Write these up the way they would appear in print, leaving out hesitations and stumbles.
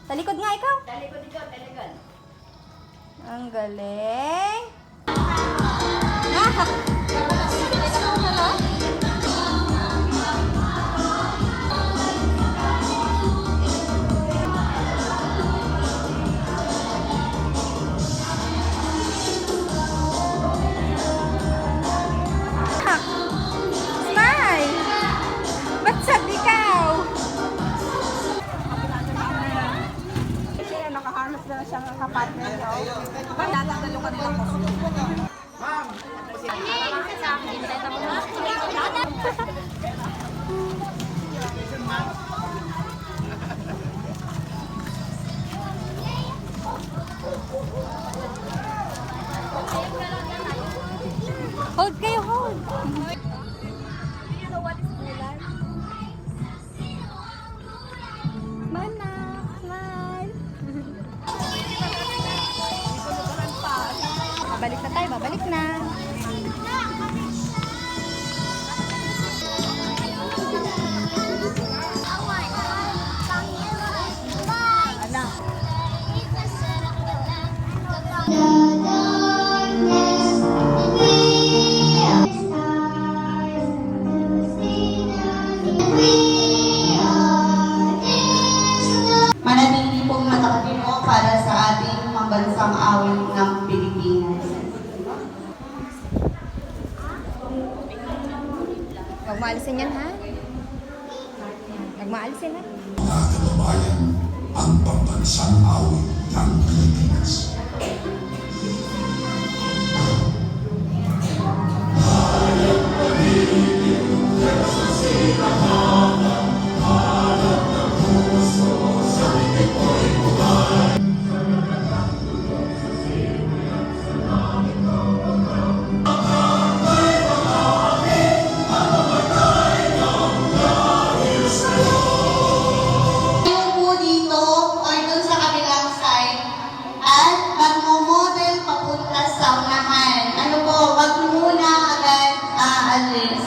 Talikod nga ikaw. Talikod ikaw, talikod. Ang galing. Smile! Ba't sad ikaw? Nakahanap na siya ng kapatner niya. Tatalo ka nilang costume. Hold kayo, hold. Smile na, smile. Babalik na tayo, babalik na. Manatili pong matakatino para sa ating pambansang awit ng Pilipinas. Huwag maalisin yan, ha? Huwag maalisin, ha? Mga kababayan, ang pambansang awit ng Pilipinas. Yung po dito or dun sa kabilang side at magmo-model papunta sa unahan. Ano po, wag muna agad aalis.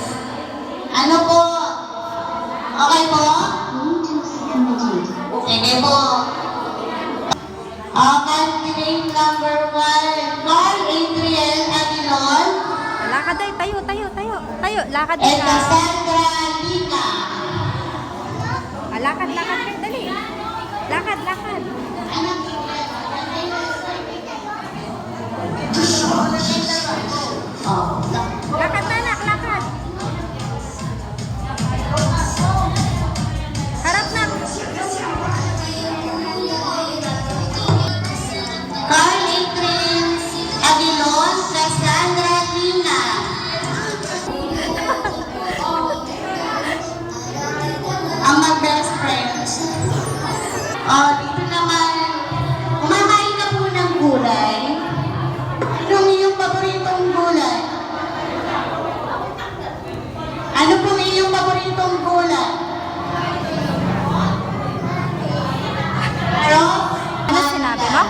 Ano po? Okay po? Sige po. Candidate number 1, Carl Adriel Aguilon Lakad tayo, tayo, tayo, tayo. Tayo, lakad and ka. Cassandra Lina. Lakad, lakad kayo, dali. Lakad, lakad. Oh, Lakad na, anak, lakad. Harap na. Carl Adriel Aguilon, Cassandra Lina. Ang mag-best friends. Dito naman, kumakain ka po ng gulay. Anong iyong paboritong gulay? Ano pong iyong paboritong gulay? Pero, Anong sinabi mo?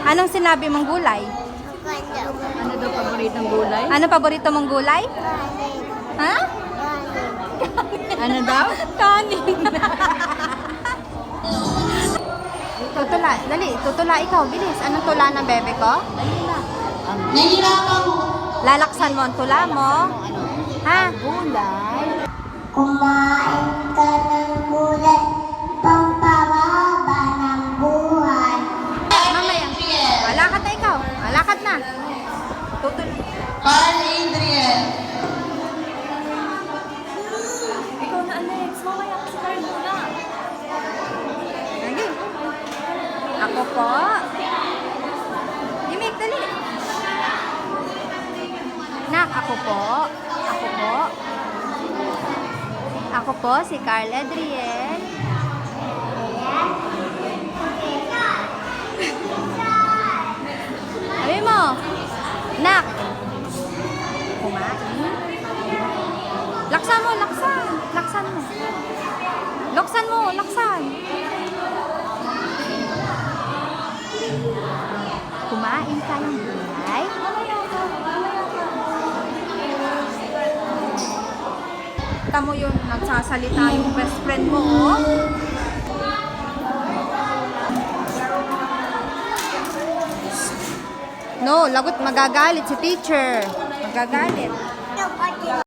Anong sinabi mong gulay? Ano daw paboritong gulay? Ano paborito mong gulay? Ha? Ano daw? Kanin. Tutula, dali, tutula ikaw, bilis. Anong tula ng bebe ko? nahihirapan mo. Lalaksan mo ang tula mo. Ha? Gulay. Kumain ka ng gulay, pampababa ng buhay. Mamaya. Alakad na ikaw. Alakad na. Tutula. Carl Adriel. Ikaw na, Alex. Mamaya kasi tayo muna. Lagi. Ako po. Imik, dali. Nak, ako po. Ako po. Ako po, si Carl Adriel. Sabi mo, Nak, kumain. Laksan mo, laksan. Laksan mo. Laksan mo, laksan. Kumain ka ng gulay. Tamo yun, nagsasalita yung best friend mo, oh. No, lagot magagalit si teacher. Magagalit.